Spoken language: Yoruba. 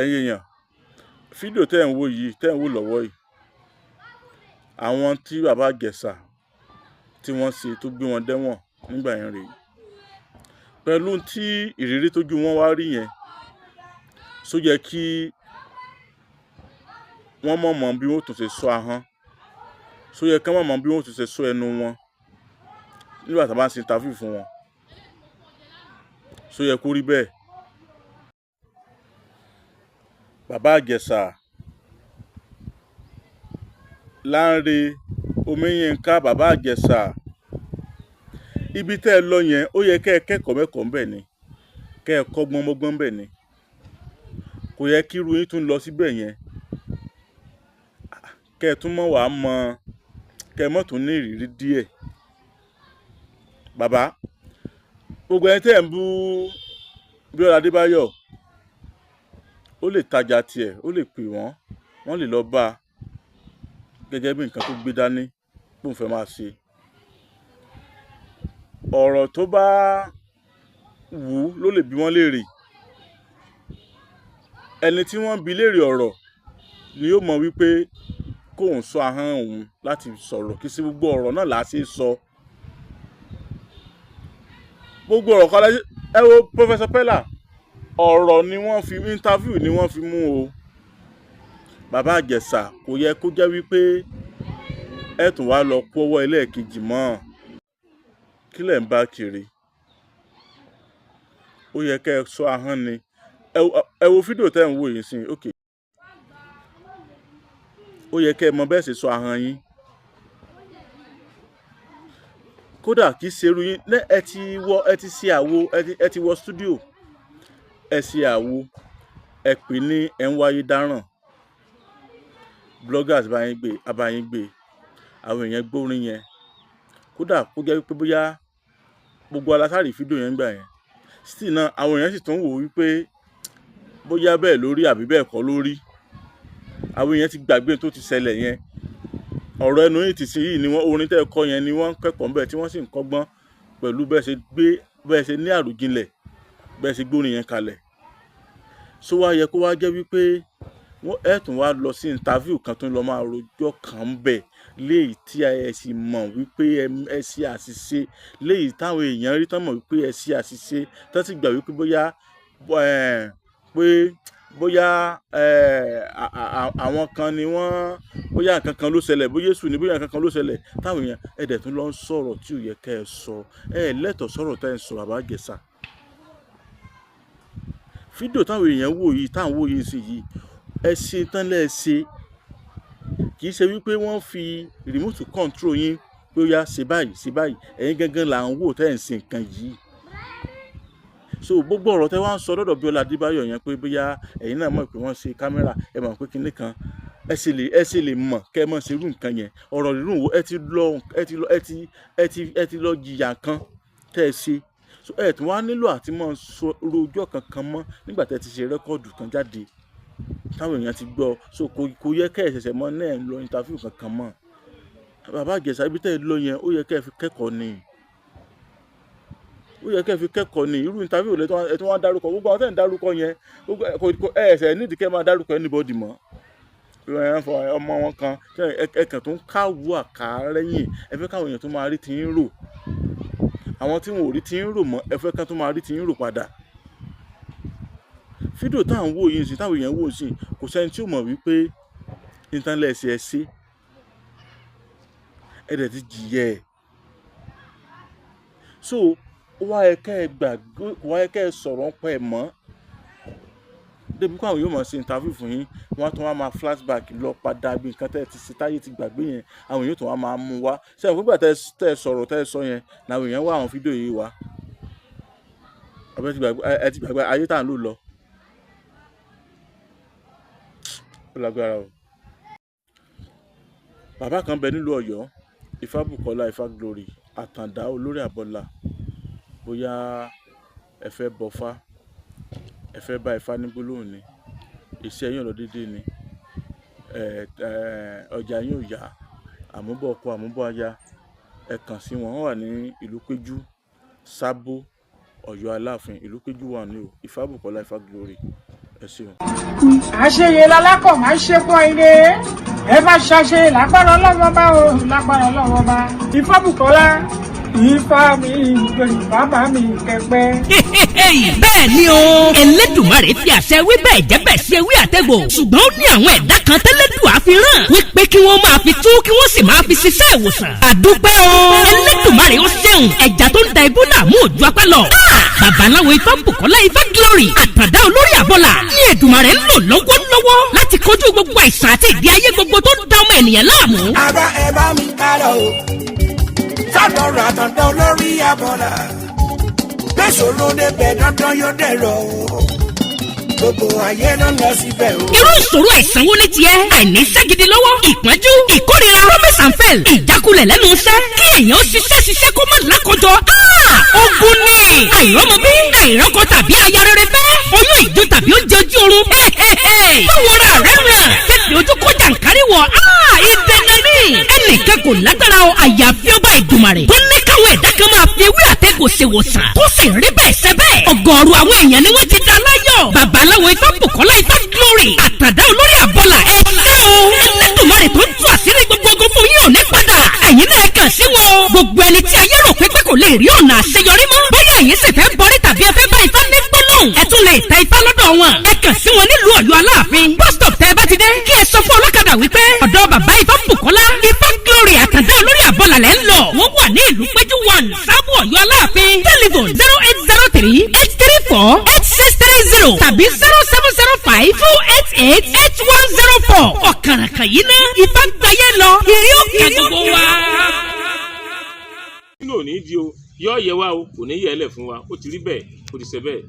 ẹ̀yin èèyàn fídíò tẹ́ ń wò yìí tẹ́ ń wò lọ́wọ́ yìí àwọn tí bàbá Ìjẹ̀ṣà tí wọ́n ṣe tó gbé wọn dẹ́wọ̀n nígbà yẹn rèé pẹ̀lú tí ìrírí tójú wọn wá rí yẹn só yẹ kí wọ́n mọ̀ bí wọ́n tún ṣe sọ ahọ́n só yẹ kí wọ́n mọ̀ bí wọ́n tún ṣe sọ ẹnu wọn nígbà tí wọ́n bá ń ṣe interview fún wọn só yẹ kó rí bẹ́ẹ̀. Bàbá Ìjẹ̀ṣà Lánrè Omiyinka bàbá Ìjẹ̀ṣà ibi tẹ́ ẹ lọ yẹn ó yẹ kẹ́ ẹ kẹ́kọ̀ọ́ mẹ́kọ̀ọ́ ńbẹ̀ ni kẹ́ ẹ kọ́gbọ́n mọ́gbọ́n ńbẹ̀ ni kò yẹ kí irú yín tún lọ síbẹ̀ yẹn kẹ́ ẹ tún mọ̀ wá mọ kẹ́ ẹ mọ̀ tún ní ìrírí díẹ̀. Bàbá gbogbo ẹni tẹ́ ẹ̀ ń bú Bíọ́lá Adébáyọ̀ ó lè tajà tiẹ̀ ó lè pè wọ́n lè lọ bá a gẹ́gẹ́ bí nǹkan tó gbé dání tó ń fẹ́ máa ṣe ọ̀rọ̀ tó bá wù ú ló lè bi wọ́n léèrè ẹni tí wọ́n bi léèrè ọ̀rọ̀ ni yóò mọ̀ wípé kóun sọ ahọ́n òun láti sọ̀rọ̀ kí sí gbogbo ọ̀rọ̀ náà là á ṣe sọ gbogbo ọ̀rọ̀ kan ẹ wo Professor Pella ọ̀rọ̀ ni wọ́n fi interview ni wọ́n fi mú o bàbá Ìjẹ̀ṣà kò yẹ kó jẹ́ wípé ẹ tún wá lọ kó ọwọ́ ẹlẹ́ẹ̀kejì mọ́ kí lẹ̀ ń bá kiri ó yẹ kẹ́ ẹ sọ ahọ́n ni ẹ wo fídíò tẹ́ ń wò yìí sí ok ó yẹ kẹ́ ẹ mọ bẹ́ẹ̀ ṣe sọ ahọ́n yín kódà kì í ṣerú yín ẹ ti ṣe àwo ẹ ti wọ stúdíò ẹ ṣe àwo ẹ pè ní ẹ ń wáyé dáràn bloggers abáyín gbé àwọn èèyàn gbórin yẹn kódà kó jẹ́ wípé bóyá gbogbo alásàrí fídíò yẹn gbà yẹn still náà àwọn èèyàn sì tún wò wípé bóyá bẹ́ẹ̀ lórí àbí bẹ́ẹ̀ kọ́ lórí àwọn èèyàn ti gbàgbé tó ti ṣẹlẹ̀ yẹn ọ̀rọ̀ ẹnu yìí ti sin yìí ni wọ́n orin tẹ́ ẹ kọ́ yẹn ni wọ́n ń kẹ́kọ̀ọ́ ńbẹ̀ tí wọ́n sì ń kọ́gbọ́n pẹ̀lú bẹ́ẹ̀ ṣe ní àròjinlẹ̀ bẹ́ẹ̀ ṣe gbórin yẹn kalẹ̀ só wá yẹ kó wá jẹ́ wípé ẹ tún wá lọ sí interview kan tó ń lọ máa rojọ́ kan ń bẹ̀ léyìí tí ẹ sì mọ̀ wípé ẹ ṣe àṣìṣe léyìí táwọn èèyàn rí tán mọ̀ wípé ẹ ṣe àṣìṣe tán sì gbà wípé bóyá àwọn kan ni wọ́n bóyá nǹkan kan ló ṣẹlẹ̀ bóyá èṣù ni bóyá nǹkan kan ló ṣẹlẹ̀ táwọn èèyàn ẹ̀dẹ̀ tún lọ ń sọ̀rọ̀ tí ò yẹ kẹ́ ẹ sọ lẹ́tọ̀ọ́ sọ̀rọ̀ tẹ́ ẹ sọ bàbá Ìjẹ̀ṣà fídíò táwọn èèyàn wò yìí táwọn wò yìí sí yìí ẹ ṣe tán lẹ́ẹ̀ ṣe kì í ṣe wípé wọ́n fi remote control yín pé ó yá ṣe báyìí ẹ̀yin gangan là ń wò tẹ́ ẹ̀ ń ṣe nǹkan yìí so gbogbo ọ̀rọ̀ tẹ́ wá ń sọ lọ́dọ̀ Bíọ́lá Adébáyọ̀ yẹn pé bóyá ẹ̀yin náà mọ̀ pé wọ́n ṣe kámẹ́rà ẹ mọ̀ pé kinní kan ẹ ṣe lè mọ̀ kẹ́ ẹ mọ̀ ṣe irú nǹkan yẹn ọ̀rọ̀ rírùn wo ẹ ti lọ jìyà kan tẹ́ ẹ ṣe so ẹ tún wá nílò àti mọ̀ sọ rojọ́ kankan mọ́ nígbà tẹ́ ti ṣe rẹ́kọ́ọ̀dù kan jáde táwọn èèyàn ti gbọ́ so kò yẹ kẹ́ ẹ ṣẹ̀ṣẹ̀ mọ́ náà ń lọ interview kankan mọ́ bàbá Ìjẹ̀ṣà ibi tẹ́ ẹ lọ yẹn ó yẹ kẹ́ ẹ fi kẹ́kọ̀ọ́ ni irú interview ẹ tún wá dárúkọ gbogbo àwọn tẹ́ ń dárúkọ yẹn ẹ ẹ̀ṣẹ̀ nídìí kẹ́ ẹ máa dárúkọ anybody mọ́ ọmọ wọn kan ẹ kàn tó ń káwọ́ àkàrẹ́yìn ẹ fẹ́ káwọn èèyàn tó máa rí ti ń rò àwọn tí wọn ò rí ti ń rò mọ́ ẹ fẹ́ kán tó máa rí ti ń rò padà fídíò táwọn wò yìí sí táwọn èèyàn wò sí kò sẹ́ni tí ò mọ̀ wípé intanẹ́ẹ̀sì ẹ ṣe ẹ dẹ̀ ti jìyẹ so ó wá yẹ kẹ́ ẹ gbàgbé kò wá yẹ kẹ́ ẹ sọ̀rọ̀ ń pẹ́ mọ́ débi pé àwọn yóò mọ̀ sí interview fún yín wọ́n á tún wá máa flashback lọ padà bí nǹkan tẹ́ ẹ ti ṣe táyé ti gbàgbé yẹn àwọn èèyàn tún wá máa mú wá sẹ́yìn fúngbà tẹ́ ẹ sọ̀rọ̀ tẹ́ ẹ sọ yẹn làwọn èèyàn wá àwọn fídíò yìí wá ẹ ti gbàgbé ayé tá à ń lò lọ ó lágbára o. Bàbá kan bẹ nílùú Ọ̀yọ́ Ifábùkọ́lá Ifáglory Àtàndá olórí àbọ̀là bóyá ẹ fẹ́ bọfá ẹ fẹ́ bá Ifá ní gbólóhùn ni iṣẹ́ yín lọ déédéé ni ọjà yín ò yá àmúbọ̀ ọkọ àmúbọ̀ aya ẹ kàn sí wọn wà ní ìlú Péjú Sábó Ọ̀yọ́ Aláàfin ìlú Péjú wà ní o Ifábùkọ́lá Ifáglory ẹ ṣeun. àṣeyẹ lálákọ̀ máa ń ṣe pọ̀ ire ẹ bá ṣàṣe lágbára ọlọ́wọ́ bá o lágbára ọlọ́wọ́ bá Ifá Bùkọ́lá Ifá mi bàbá mi kẹpẹ́. bẹ́ẹ̀ ni o Elédùmarè fi àṣẹ wí bẹ́ẹ̀ jẹ́ bẹ́ẹ̀ ṣe wí àtẹ́gbò ṣùgbọ́n ó ní àwọn ẹ̀dá kan tẹ́lẹ́dùà fi rán wípé kí wọ́n máa fi tú kí wọ́n sì máa fi ṣiṣẹ́ ìwòsàn. àdúpẹ́ o Elédùmarè ó ṣeun ẹja tó ń da ibú dààmú òjò apá lọ. babaláwo Ifá Bùkọ́lá Ifá Glory àtàndá olórí àbọ̀là ní Èdùmarè ń lò lọ́wọ́lọ́wọ́ láti kojú gbogbo àìsàn àti ìdí ayé gbogbo tó ń da ọmọ ènìyàn láàmú. àbá ẹ bá mi kálọ o sádọ̀rọ̀ àtàndá olórí àbọ̀là gbèsòrò débẹ̀ dandan yóò dẹ̀rọ̀ o gbogbo ayé ló lọ síbẹ̀ o. irú ìṣòro àìsàn wo ni tiẹ̀ àìní iṣẹ́ gidi lọ́wọ́ ìpọ́njú ìkórira promise and fail ìjákulẹ̀ lẹ́nu iṣẹ́ kí èèyàn ṣiṣẹ́ kó má lákòjọ. ogun ni àìrọ́mọbí àìrọ́kọ tàbí aya rere fẹ́ oyún ìjó tàbí oúnjẹ ojú oorun. báwo ra rẹ̀ ràn fífi ojú kó jàǹkárí wọ̀ ìdènà ní ẹnìkan kò lágbára o àyàfi ọba Ìdùmarè tó ní káwọn ẹ̀dá kan máa fi ewé àtẹ̀gùn ṣe wòsàn tó sì rí bẹ́ẹ̀ ṣe bẹ́ẹ̀ ọ̀gọ̀ọ̀rọ̀ àwọn èèyàn ni wọ́n ti dá láyọ̀ babaláwo Ifá Bùkọ́lá Ifá Glory àtàndá olórí àbọ̀là ẹ̀ ṣe o Ẹlẹ́dùmarè tó ń tú àṣírí gbogbo ogun fún yín ò ní padà ẹ̀yin náà kàn sí wọn gbogbo ẹni tí ayé rò pé kò lè rí ọ̀nà àṣeyọrí mọ́ bóyá ẹ̀yin sì fẹ́ bọrí tàbí ẹ fẹ́ bá Ifá ní gbólóhùn ẹ tún lè ta Ifá lọ́dọ̀ wọn ẹ kàn sí wọn nílùú Ọ̀yọ́ Aláàfin bus stop tẹ́ ẹ bá ti dé kí ẹ sọ fún ọlọ́kadà wípé ọ̀dọ̀ bàbá Ifá Bùkọ́lá Ifá Glory àtàndá olórí àbọ̀là lẹ́ ń lọ wọ́n wà ní ìlú péjú 1 sábò Ọ̀yọ́ Aláàfin telephone 08038348630 tàbí 0705288104 ọ̀kàràkàn yìí ná Ifá gbáyé lọ ìrí òkè gbogbo wa. nínú òní di o yọ ọ yẹ wa o kò ní yẹ ẹ lẹ fún wa ó ti rí bẹ́ẹ̀ ó ti ṣe bẹ́ẹ̀.